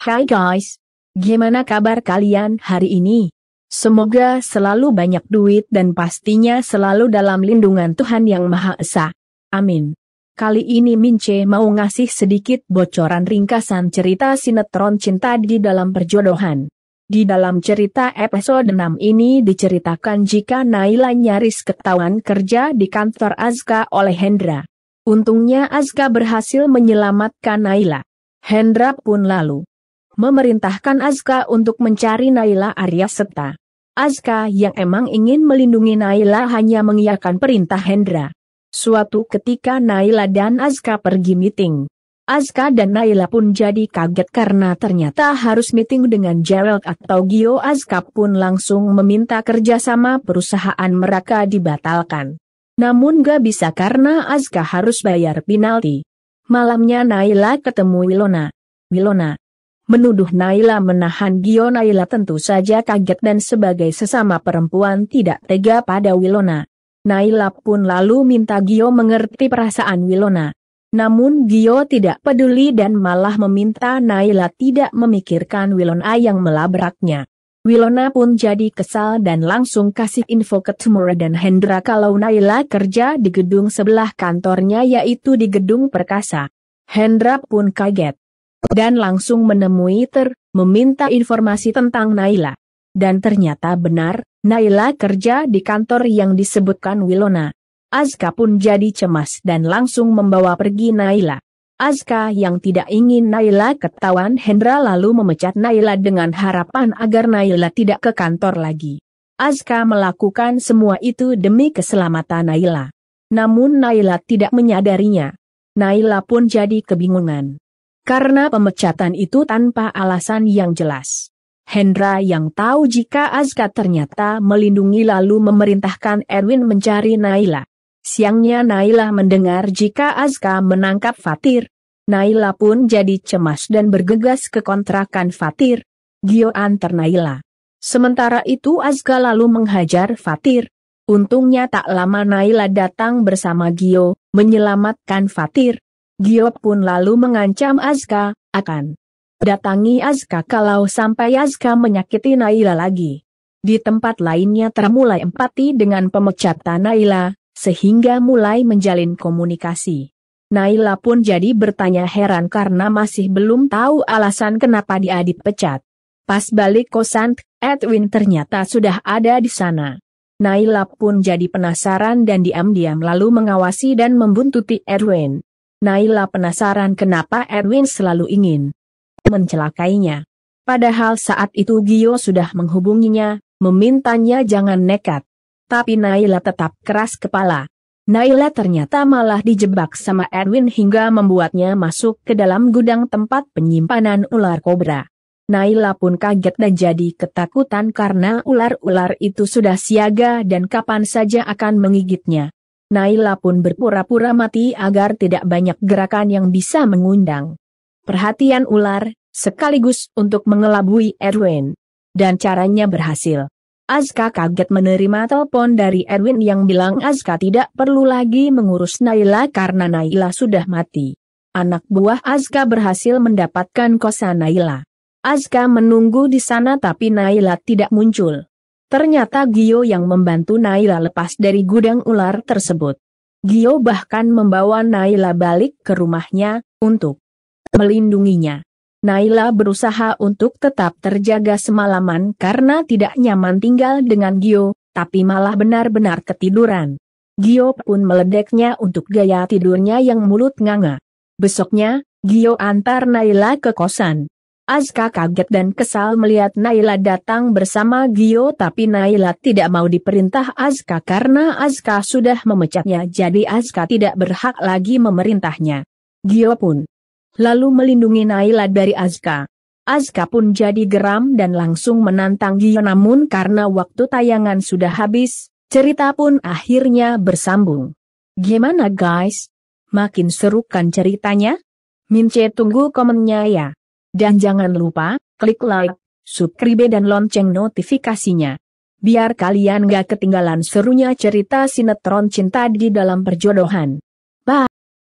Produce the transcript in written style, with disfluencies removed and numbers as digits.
Hai guys, gimana kabar kalian hari ini? Semoga selalu banyak duit dan pastinya selalu dalam lindungan Tuhan Yang Maha Esa. Amin. Kali ini Mince mau ngasih sedikit bocoran ringkasan cerita sinetron Cinta di Dalam Perjodohan. Di dalam cerita episode 6 ini diceritakan jika Naila nyaris ketahuan kerja di kantor Azka oleh Hendra. Untungnya Azka berhasil menyelamatkan Naila. Hendra pun lalu memerintahkan Azka untuk mencari Naila Aryaseta. Azka yang emang ingin melindungi Naila hanya mengiyakan perintah Hendra. Suatu ketika Naila dan Azka pergi meeting. Azka dan Naila pun jadi kaget karena ternyata harus meeting dengan Gerald atau Gio. Azka pun langsung meminta kerjasama perusahaan mereka dibatalkan. Namun gak bisa karena Azka harus bayar penalti. Malamnya Naila ketemu Wilona menuduh Naila menahan Gio. Naila tentu saja kaget dan sebagai sesama perempuan tidak tega pada Wilona. Naila pun lalu minta Gio mengerti perasaan Wilona. Namun Gio tidak peduli dan malah meminta Naila tidak memikirkan Wilona yang melabraknya. Wilona pun jadi kesal dan langsung kasih info ke Timur dan Hendra kalau Naila kerja di gedung sebelah kantornya yaitu di Gedung Perkasa. Hendra pun kaget dan langsung menemui meminta informasi tentang Naila. Dan ternyata benar, Naila kerja di kantor yang disebutkan Wilona. Azka pun jadi cemas dan langsung membawa pergi Naila. Azka yang tidak ingin Naila ketahuan Hendra lalu memecat Naila dengan harapan agar Naila tidak ke kantor lagi. Azka melakukan semua itu demi keselamatan Naila. Namun Naila tidak menyadarinya. Naila pun jadi kebingungan. Karena pemecatan itu tanpa alasan yang jelas. Hendra yang tahu jika Azka ternyata melindungi lalu memerintahkan Erwin mencari Naila. Siangnya Naila mendengar jika Azka menangkap Fatir. Naila pun jadi cemas dan bergegas ke kontrakan Fatir. Gio antar Naila. Sementara itu Azka lalu menghajar Fatir. Untungnya tak lama Naila datang bersama Gio, menyelamatkan Fatir. Gio pun lalu mengancam Azka, akan datangi Azka kalau sampai Azka menyakiti Naila lagi. Di tempat lainnya termulai empati dengan pemecatan Naila, sehingga mulai menjalin komunikasi. Naila pun jadi bertanya heran karena masih belum tahu alasan kenapa dia dipecat. Pas balik kosan, Edwin ternyata sudah ada di sana. Naila pun jadi penasaran dan diam-diam lalu mengawasi dan membuntuti Edwin. Naila penasaran kenapa Edwin selalu ingin mencelakainya. Padahal saat itu Gio sudah menghubunginya, memintanya jangan nekat. Tapi Naila tetap keras kepala. Naila ternyata malah dijebak sama Edwin hingga membuatnya masuk ke dalam gudang tempat penyimpanan ular kobra. Naila pun kaget dan jadi ketakutan karena ular-ular itu sudah siaga dan kapan saja akan menggigitnya. Naila pun berpura-pura mati agar tidak banyak gerakan yang bisa mengundang perhatian ular, sekaligus untuk mengelabui Edwin. Dan caranya berhasil. Azka kaget menerima telepon dari Edwin yang bilang Azka tidak perlu lagi mengurus Naila karena Naila sudah mati. Anak buah Azka berhasil mendapatkan kosan Naila. Azka menunggu di sana tapi Naila tidak muncul. Ternyata Gio yang membantu Naila lepas dari gudang ular tersebut. Gio bahkan membawa Naila balik ke rumahnya, untuk melindunginya. Naila berusaha untuk tetap terjaga semalaman karena tidak nyaman tinggal dengan Gio, tapi malah benar-benar ketiduran. Gio pun meledeknya untuk gaya tidurnya yang mulut nganga. Besoknya, Gio antar Naila ke kosan. Azka kaget dan kesal melihat Naila datang bersama Gio tapi Naila tidak mau diperintah Azka karena Azka sudah memecatnya jadi Azka tidak berhak lagi memerintahnya. Gio pun lalu melindungi Naila dari Azka. Azka pun jadi geram dan langsung menantang Gio namun karena waktu tayangan sudah habis, cerita pun akhirnya bersambung. Gimana guys? Makin seru kan ceritanya? Mince tunggu komennya ya. Dan jangan lupa, klik like, subscribe dan lonceng notifikasinya. Biar kalian gak ketinggalan serunya cerita sinetron Cinta di Dalam Perjodohan. Bye!